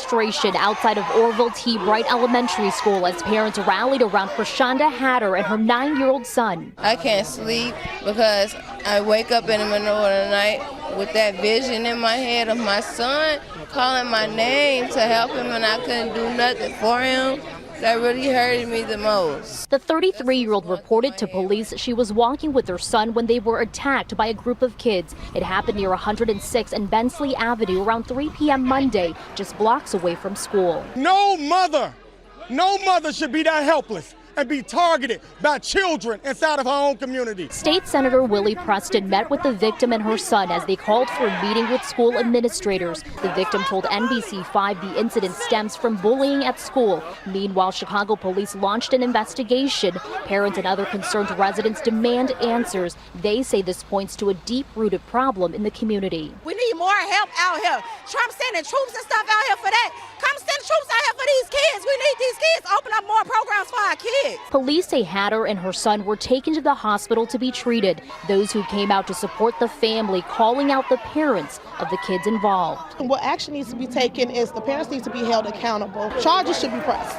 demonstration outside of Orville T. Bright Elementary School as parents rallied around Prashanda Hatter and her 9-year-old son. I can't sleep because I wake up in the middle of the night with that vision in my head of my son calling my name to help him, and I couldn't do nothing for him. That really hurted me the most. The 33-year-old reported to police she was walking with her son when they were attacked by a group of kids. It happened near 106 and Bensley Avenue around 3 p.m. Monday, just blocks away from school. No mother should be that helpless and be targeted by children inside of her own community. State Senator Willie Preston met with the victim and her son as they called for a meeting with school administrators. The victim told NBC5 the incident stems from bullying at school. Meanwhile, Chicago police launched an investigation. Parents and other concerned residents demand answers. They say this points to a deep-rooted problem in the community. We need more help out here. Trump sending troops and stuff out here for that. Come send troops out here for these kids. We need these kids. Open up more programs for our kids. Police say Hatter and her son were taken to the hospital to be treated. Those who came out to support the family calling out the parents of the kids involved. What action needs to be taken is the parents need to be held accountable. Charges should be pressed.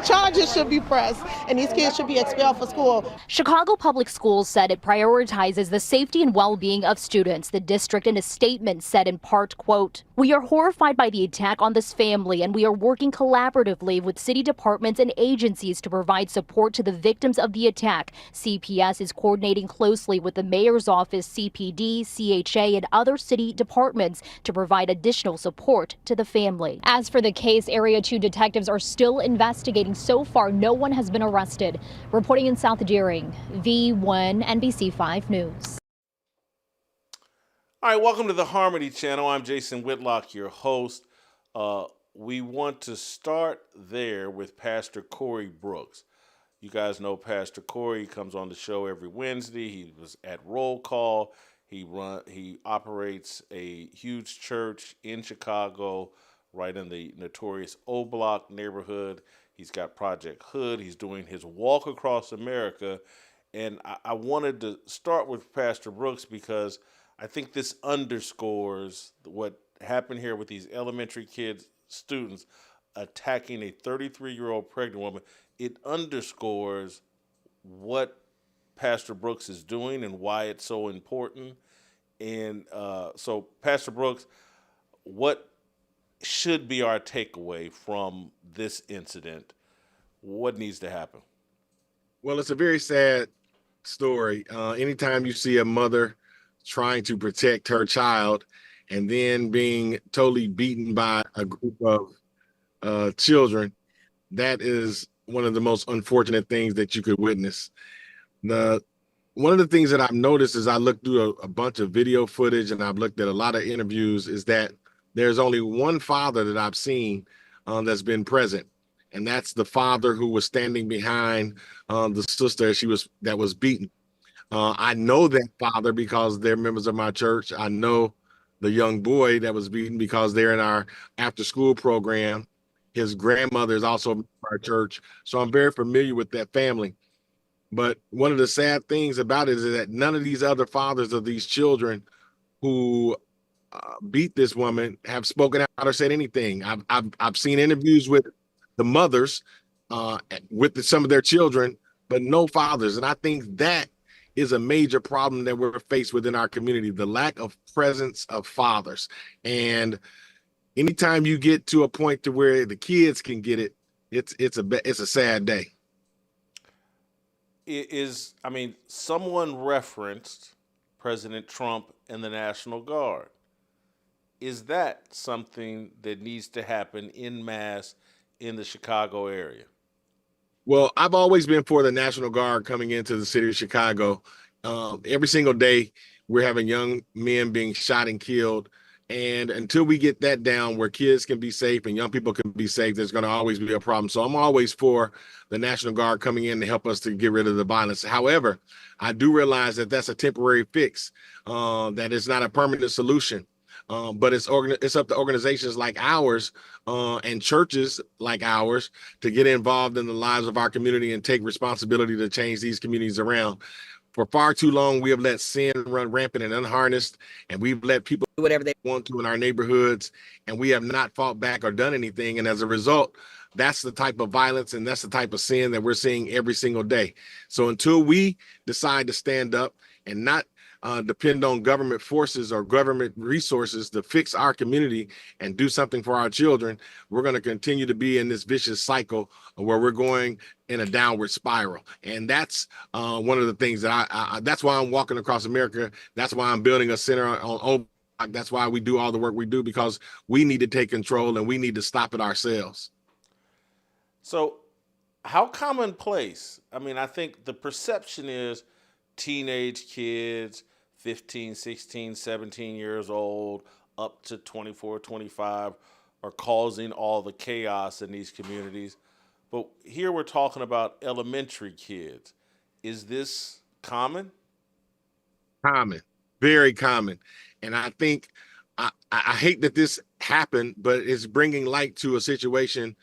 Charges should be pressed, and these kids should be expelled from school. Chicago Public Schools said it prioritizes the safety and well-being of students. The district in a statement said in part, quote, "We are horrified by the attack on this family, and we are working collaboratively with city departments and agencies to provide support to the victims of the attack. CPS is coordinating closely with the mayor's office, CPD, CHA, and other city departments to provide additional support to the family." As for the case, Area 2 detectives are still investigating. So far, no one has been arrested. Reporting in South Deering, V1 NBC5 News. All right, welcome to the Harmony Channel. I'm Jason Whitlock, your host. We want to start there with Pastor Corey Brooks. You guys know Pastor Corey comes on the show every Wednesday. He was at Roll Call. He operates a huge church in Chicago, right in the notorious O Block neighborhood. He's got Project Hood. He's doing his walk across America. And I wanted to start with Pastor Brooks because I think this underscores what happened here with these elementary kids, students, attacking a 33-year-old pregnant woman. It underscores what Pastor Brooks is doing and why it's so important. And so, Pastor Brooks, what should be our takeaway from this incident? What needs to happen? Well, it's a very sad story. Anytime you see a mother trying to protect her child and then being totally beaten by a group of children, that is one of the most unfortunate things that you could witness. One of the things that I've noticed as I looked through a bunch of video footage and I've looked at a lot of interviews is that there's only one father that I've seen that's been present, and that's the father who was standing behind the sister that was beaten. I know that father because they're members of my church. I know the young boy that was beaten because they're in our after-school program. His grandmother is also in our church, so I'm very familiar with that family. But one of the sad things about it is that none of these other fathers of these children who beat this woman have spoken out or said anything. I've seen interviews with the mothers with some of their children, but no fathers. And I think that is a major problem that we're faced with in our community, the lack of presence of fathers. And anytime you get to a point to where the kids can get it, it's a sad day. Someone referenced President Trump and the National Guard. Is that something that needs to happen en masse in the Chicago area? Well, I've always been for the National Guard coming into the city of Chicago. Every single day, we're having young men being shot and killed. And until we get that down where kids can be safe and young people can be safe, there's going to always be a problem. So I'm always for the National Guard coming in to help us to get rid of the violence. However, I do realize that that's a temporary fix, that is not a permanent solution. But it's up to organizations like ours and churches like ours to get involved in the lives of our community and take responsibility to change these communities around. For far too long, we have let sin run rampant and unharnessed, and we've let people do whatever they want to in our neighborhoods, and we have not fought back or done anything. And as a result, that's the type of violence and that's the type of sin that we're seeing every single day. So until we decide to stand up and not depend on government forces or government resources to fix our community and do something for our children, we're going to continue to be in this vicious cycle where we're going in a downward spiral. And that's one of the things that that's why I'm walking across America. That's why I'm building a center on that's why we do all the work we do, because we need to take control and we need to stop it ourselves. So how commonplace? I mean, I think the perception is teenage kids, 15, 16, 17 years old, up to 24, 25, are causing all the chaos in these communities. But here we're talking about elementary kids. Is this common? Common, very common. And I think I hate that this happened, but it's bringing light to a situation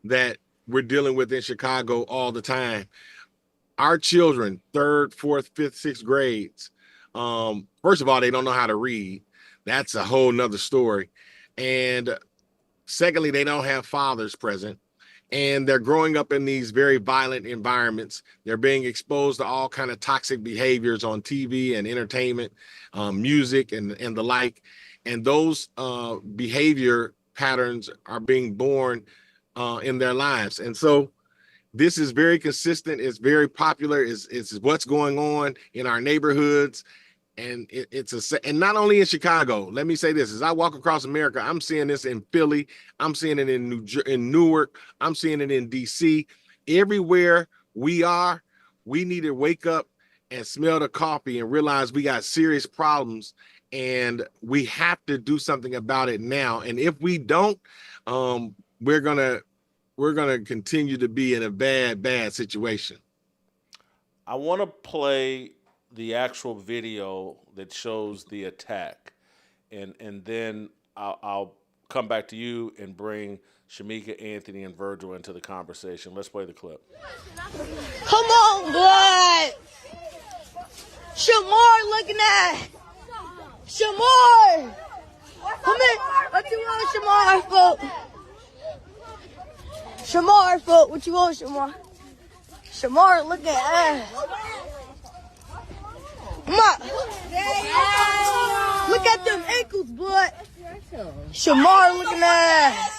that we're dealing with in Chicago all the time. Our children, 3rd, 4th, 5th, 6th grades, first of all, they don't know how to read. That's a whole nother story. And secondly, they don't have fathers present. And they're growing up in these very violent environments. They're being exposed to all kind of toxic behaviors on TV and entertainment, music, and the like. And those behavior patterns are being born in their lives. And so this is very consistent. It's very popular. It's what's going on in our neighborhoods. And and not only in Chicago. Let me say this: as I walk across America, I'm seeing this in Philly, I'm seeing it in Newark, I'm seeing it in DC. Everywhere we are, we need to wake up and smell the coffee and realize we got serious problems, and we have to do something about it now. And if we don't, we're gonna continue to be in a bad situation. I want to play the actual video that shows the attack, and then I'll come back to you and bring Shemeka, Anthony, and Virgil into the conversation. Let's play the clip. Come on, blood. Shamar looking at. Shamar. Come in. What you want, Shamar, foot? Shamar, foot. What you want, Shamar? Shamar looking at. Come on. Look at them ankles, blood. Shamar looking at.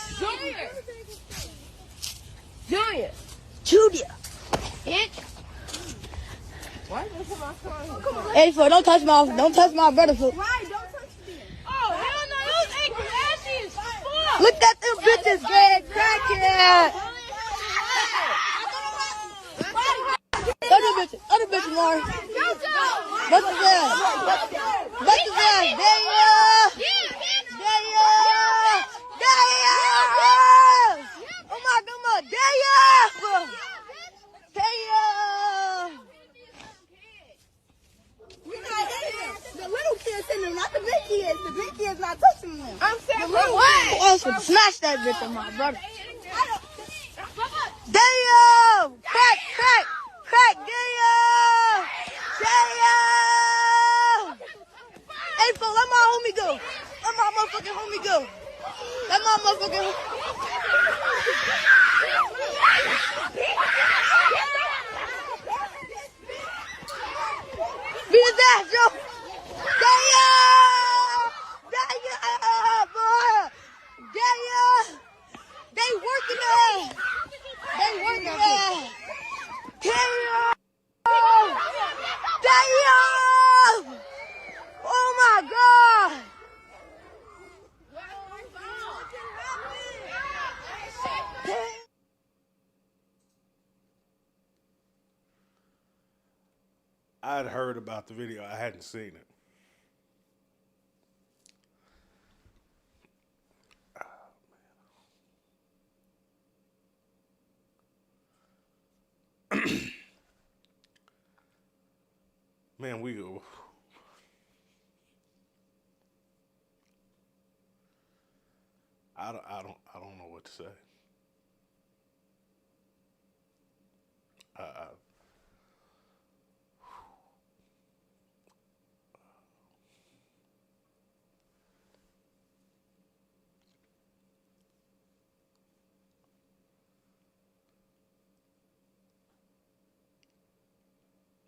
Junior. Hey, foot, don't touch my brother, foot. Why? Don't touch me. Oh, hell no, those ankles ashy as fuck. Look at them bitches, Greg. Crackhead. Other bitches, Lauren. What's his ass? Oh my God, the little kids in them, not the big kids. The big kids not touching them. I'm saying, the little kids. I also smash that bitch on my brother. Damn! Crack! Damn! Hey, fool, let my homie go. Let my motherfucking homie go. Beat his ass, yo! Damn, boy! Damn! They working it! Damn! Oh my God! I'd heard about the video. I hadn't seen it. Man, I don't know what to say.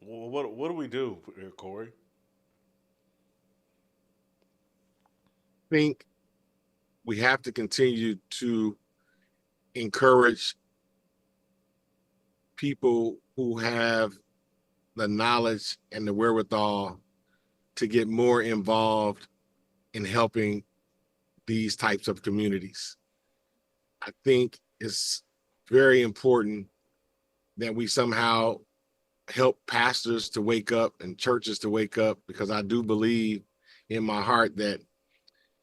What do we do here, Corey? I think we have to continue to encourage people who have the knowledge and the wherewithal to get more involved in helping these types of communities. I think it's very important that we somehow help pastors to wake up and churches to wake up, because I do believe in my heart that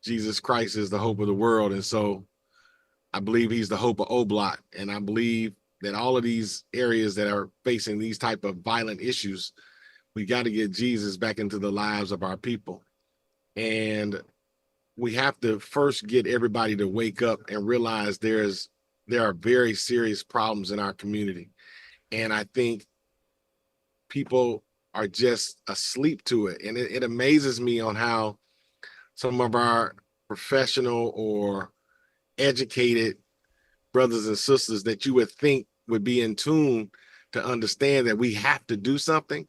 Jesus Christ is the hope of the world. And so I believe he's the hope of O-Block. And I believe that all of these areas that are facing these type of violent issues, we got to get Jesus back into the lives of our people. And we have to first get everybody to wake up and realize there are very serious problems in our community. And I think people are just asleep to it. And it amazes me on how some of our professional or educated brothers and sisters that you would think would be in tune to understand that we have to do something,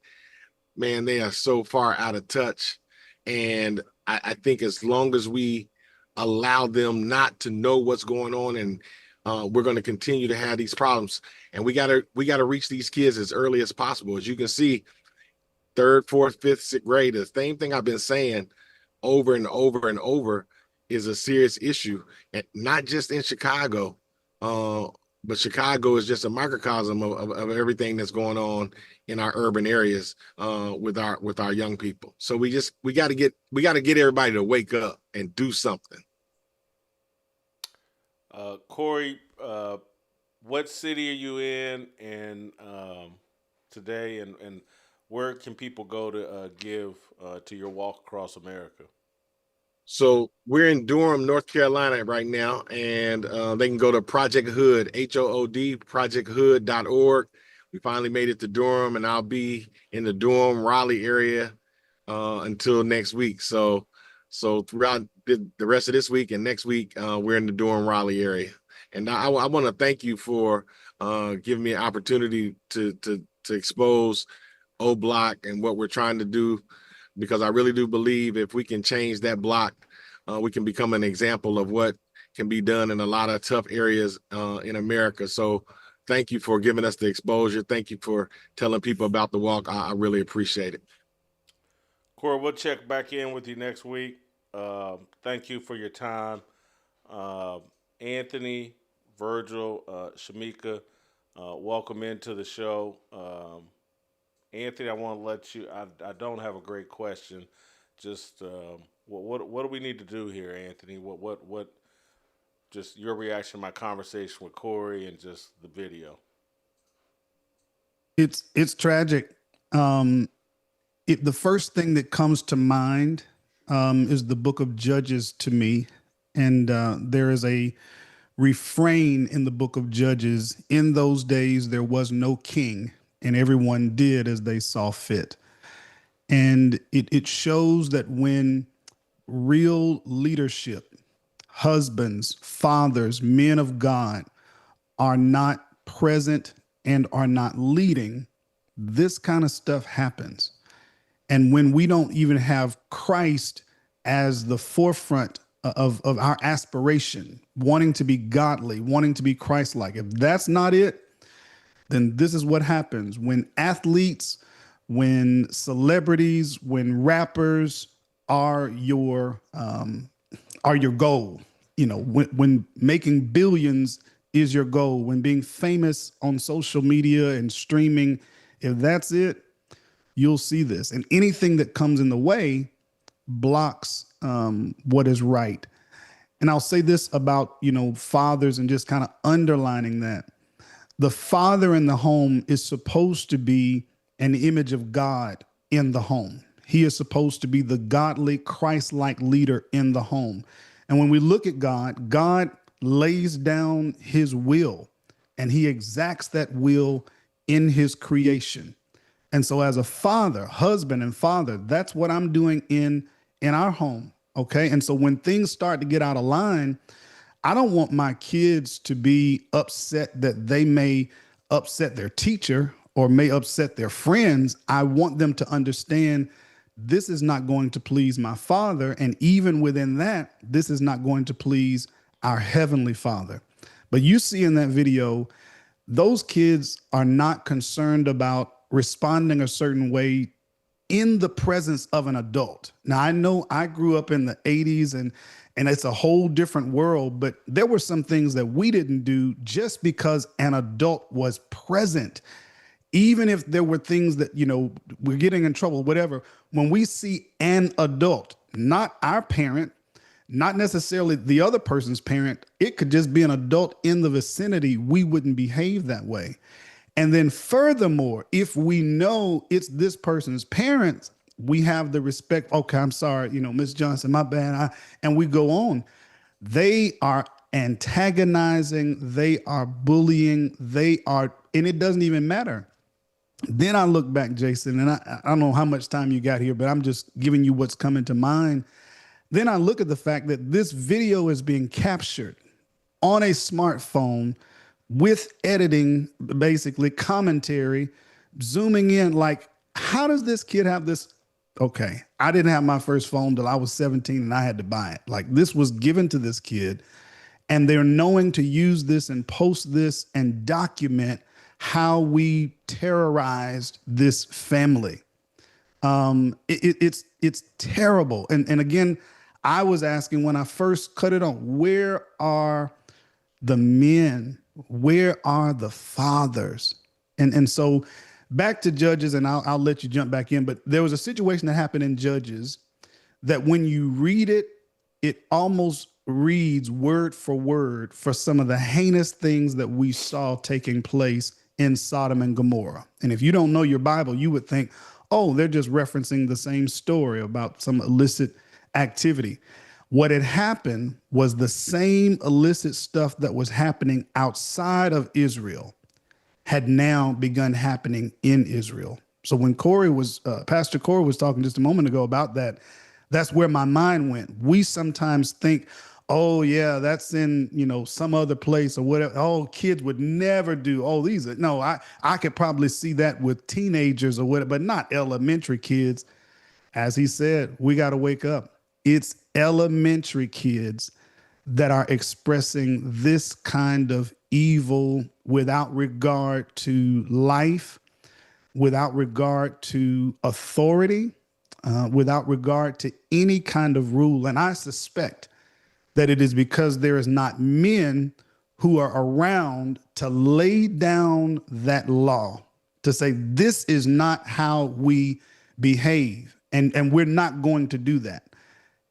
man, they are so far out of touch. And I think as long as we allow them not to know what's going on, and we're going to continue to have these problems, and we got to reach these kids as early as possible. As you can see, 3rd, 4th, 5th, 6th grade, the same thing I've been saying over and over and over is a serious issue, and not just in Chicago, but Chicago is just a microcosm of everything that's going on in our urban areas with our young people. So we got to get everybody to wake up and do something. Corey, what city are you in and today, and where can people go to give to your walk across America? So we're in Durham, North Carolina right now, and they can go to Project H.O.O.D, H-O-O-D, projecthood.org. We finally made it to Durham, and I'll be in the Durham, Raleigh area until next week. So throughout the rest of this week and next week, we're in the Durham, Raleigh area. And I want to thank you for giving me an opportunity to expose O-Block and what we're trying to do, because I really do believe if we can change that block, we can become an example of what can be done in a lot of tough areas in America. So thank you for giving us the exposure. Thank you for telling people about the walk. I really appreciate it. Corey, we'll check back in with you next week. Thank you for your time. Anthony, Virgil, Shemeka, welcome into the show. Anthony, I want to let you, I don't have a great question. Just what do we need to do here, Anthony? What just your reaction to my conversation with Corey and just the video? It's tragic. The first thing that comes to mind is the book of Judges to me. And there is a refrain in the book of Judges: in those days there was no king, and everyone did as they saw fit. And it shows that when real leadership, husbands, fathers, men of God are not present and are not leading, this kind of stuff happens. And when we don't even have Christ as the forefront of our aspiration, wanting to be godly, wanting to be Christ-like, if that's not it, then this is what happens when athletes, when celebrities, when rappers are your goal. You know, when making billions is your goal, when being famous on social media and streaming, if that's it, you'll see this. And anything that comes in the way blocks what is right. And I'll say this about, fathers, and just kind of underlining that. The father in the home is supposed to be an image of God in the home. He is supposed to be the godly, Christ-like leader in the home. And when we look at God, God lays down his will, and he exacts that will in his creation. And so as a father, husband and father, that's what I'm doing in our home. Okay. And so when things start to get out of line, I don't want my kids to be upset that they may upset their teacher or may upset their friends, I want them to understand this is not going to please my Father. And even within that, this is not going to please our Heavenly Father. But you see in that video, those kids are not concerned about responding a certain way in the presence of an adult. Now, I know I grew up in the 80s and it's a whole different world, but there were some things that we didn't do just because an adult was present. Even if there were things that, we're getting in trouble, whatever, when we see an adult, not our parent, not necessarily the other person's parent, it could just be an adult in the vicinity, we wouldn't behave that way. And then furthermore, if we know it's this person's parents, we have the respect. Okay, I'm sorry, Miss Johnson, my bad. And we go on. They are antagonizing. They are bullying. And it doesn't even matter. Then I look back, Jason, and I don't know how much time you got here, but I'm just giving you what's coming to mind. Then I look at the fact that this video is being captured on a smartphone with editing, basically commentary, zooming in. Like, how does this kid have this? Okay, I didn't have my first phone till I was 17 and I had to buy it. Like, this was given to this kid, and they're knowing to use this and post this and document how we terrorized this family. It's terrible. And again, I was asking when I first cut it on, where are the men? Where are the fathers? And so back to Judges, and I'll let you jump back in, but there was a situation that happened in Judges that when you read it, it almost reads word for some of the heinous things that we saw taking place in Sodom and Gomorrah. And if you don't know your Bible, you would think, oh, they're just referencing the same story about some illicit activity. What had happened was the same illicit stuff that was happening outside of Israel had now begun happening in Israel. So when Pastor Corey was talking just a moment ago about that, that's where my mind went. We sometimes think, oh yeah, that's in, some other place or whatever. Oh, kids would never do. Oh, I could probably see that with teenagers or whatever, but not elementary kids. As he said, we got to wake up. It's elementary kids that are expressing this kind of evil without regard to life, without regard to authority, without regard to any kind of rule. And I suspect that it is because there is not men who are around to lay down that law, to say this is not how we behave, and we're not going to do that.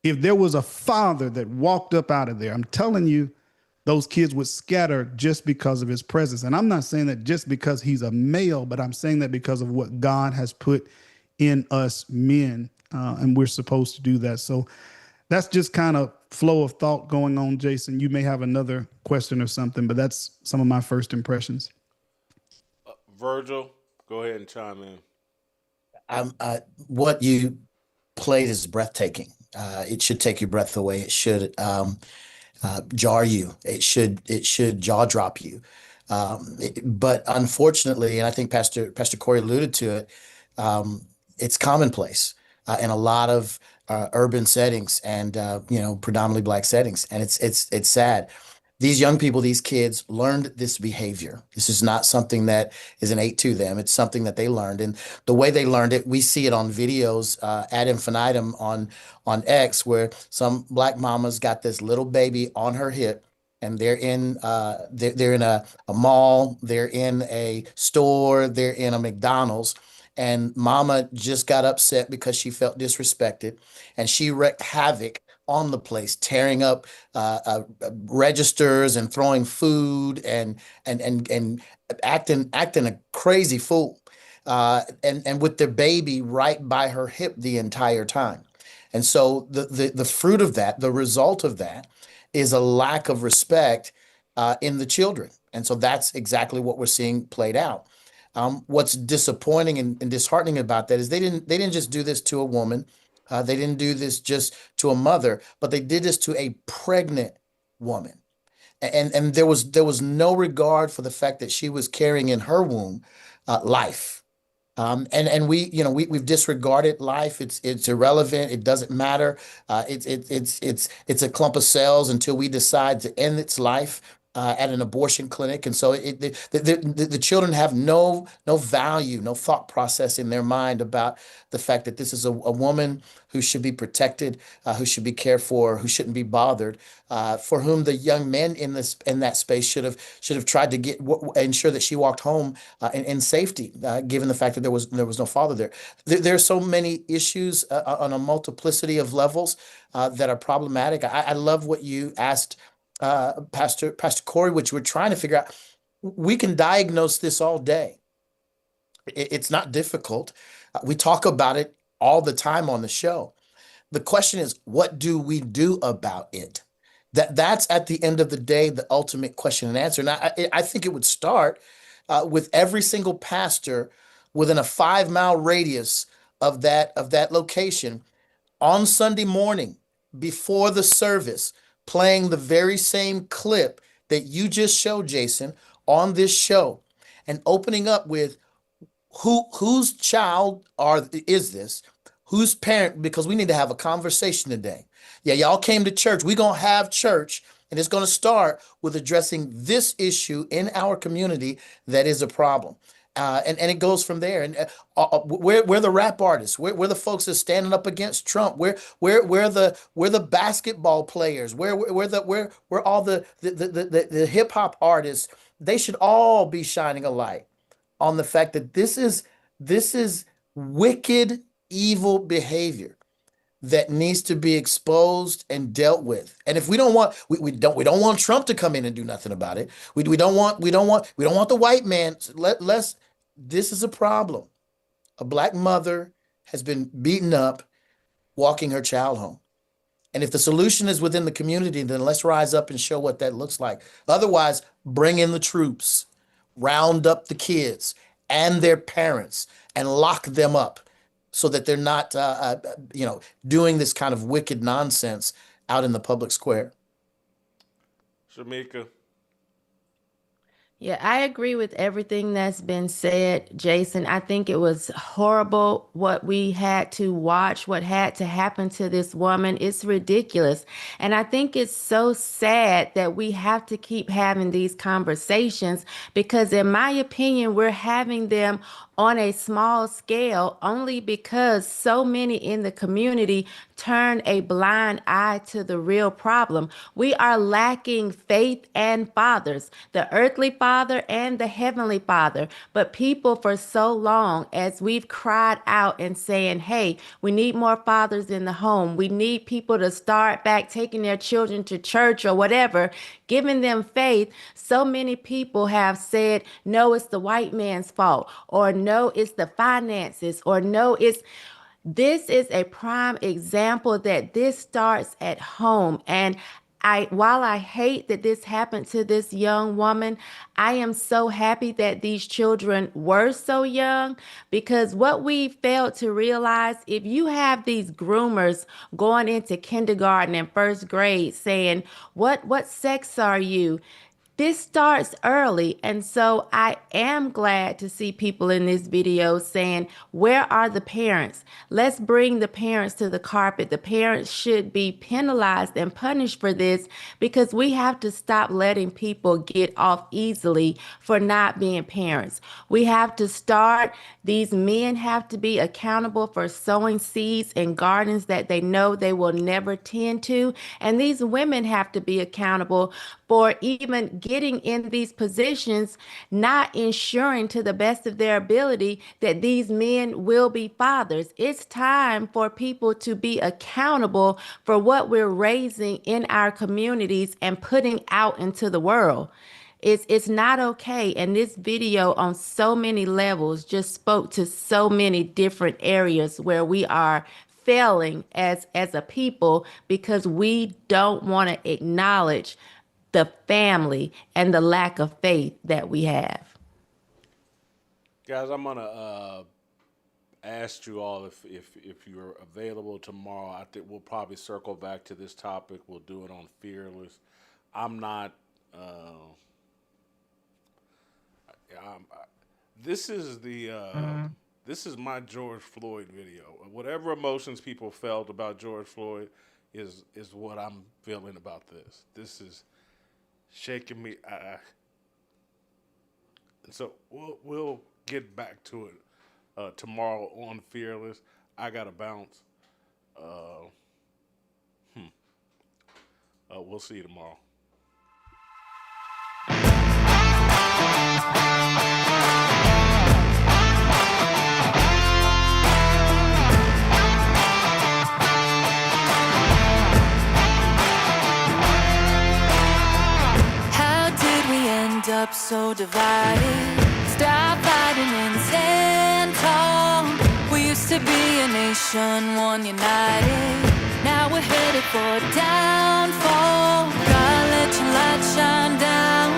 If there was a father that walked up out of there, I'm telling you, those kids would scatter just because of his presence. And I'm not saying that just because he's a male, but I'm saying that because of what God has put in us men, and we're supposed to do that. So that's just kind of flow of thought going on, Jason. You may have another question or something, but that's some of my first impressions. Virgil, go ahead and chime in. What you played is breathtaking. It should take your breath away. It should jar you. It should jaw drop you. But unfortunately, and I think Pastor Corey alluded to it, it's commonplace in a lot of urban settings and predominantly Black settings, and it's sad. These young people, these kids learned this behavior. This is not something that is innate to them. It's something that they learned. And the way they learned it, we see it on videos ad infinitum on X, where some Black mama's got this little baby on her hip, and they're in a mall, they're in a store, they're in a McDonald's, and mama just got upset because she felt disrespected, and she wreaked havoc on the place, tearing up registers and throwing food and acting a crazy fool, and with their baby right by her hip the entire time. And so the fruit of that, the result of that, is a lack of respect in the children. And so that's exactly what we're seeing played out. What's disappointing and disheartening about that is they didn't just do this to a woman. They didn't do this just to a mother, but they did this to a pregnant woman. And there was no regard for the fact that she was carrying in her womb life. And we've disregarded life. It's irrelevant. It doesn't matter. It's a clump of cells until we decide to end its life at an abortion clinic. And so the children have no value, no thought process in their mind about the fact that this is a woman who should be protected, who should be cared for, who shouldn't be bothered, for whom the young men in that space should have tried to ensure that she walked home in safety, given the fact that there was no father there. There are so many issues on a multiplicity of levels that are problematic. I love what you asked, Pastor Corey, which we're trying to figure out. We can diagnose this all day. It's not difficult. We talk about it all the time on the show. The question is, what do we do about it? That's at the end of the day, the ultimate question and answer. And I think it would start with every single pastor within a 5-mile radius of that location on Sunday morning before the service, playing the very same clip that you just showed, Jason, on this show, and opening up with whose child is this? Whose parent? Because we need to have a conversation today. Yeah, y'all came to church. We're going to have church, and it's going to start with addressing this issue in our community that is a problem. And it goes from there. And we're the rap artists. We're the folks that are standing up against Trump. We're the basketball players. We're all the hip hop artists. They should all be shining a light on the fact that this is wicked, evil behavior that needs to be exposed and dealt with. And if we don't want Trump to come in and do nothing about it. We don't want the white man. This is a problem. A Black mother has been beaten up walking her child home. And if the solution is within the community, then let's rise up and show what that looks like. Otherwise, bring in the troops, round up the kids and their parents, and lock them up so that they're not, doing this kind of wicked nonsense out in the public square. Shemeka. Yeah, I agree with everything that's been said, Jason. I think it was horrible what we had to watch, what had to happen to this woman. It's ridiculous. And I think it's so sad that we have to keep having these conversations because, in my opinion, we're having them on a small scale only because so many in the community turn a blind eye to the real problem. We are lacking faith and fathers, the earthly father and the heavenly father. But people for so long, as we've cried out and saying, hey, we need more fathers in the home. We need people to start back taking their children to church or whatever, giving them faith. So many people have said, no, it's the white man's fault, or no, it's the finances, or no, this is a prime example that this starts at home. And while I hate that this happened to this young woman, I am so happy that these children were so young, because what we failed to realize, if you have these groomers going into kindergarten and first grade saying, what sex are you? This starts early. And so I am glad to see people in this video saying, where are the parents? Let's bring the parents to the carpet. The parents should be penalized and punished for this, because we have to stop letting people get off easily for not being parents. We have to start. These men have to be accountable for sowing seeds in gardens that they know they will never tend to. And these women have to be accountable for even getting in these positions, not ensuring to the best of their ability that these men will be fathers. It's time for people to be accountable for what we're raising in our communities and putting out into the world. It's not okay. And this video on so many levels just spoke to so many different areas where we are failing as a people, because we don't want to acknowledge the family and the lack of faith that we have. Guys, I'm gonna ask you all if you're available tomorrow. I think we'll probably circle back to this topic. We'll do it on Fearless. I'm not. This is the this is my George Floyd video. Whatever emotions people felt about George Floyd is what I'm feeling about this. This is shaking me. So we'll get back to it tomorrow on Fearless. I gotta bounce. We'll see you tomorrow. How did we end up so divided? Stop fighting and stand tall. We used to be a nation, one united. Now we're headed for downfall. God, let your light shine down.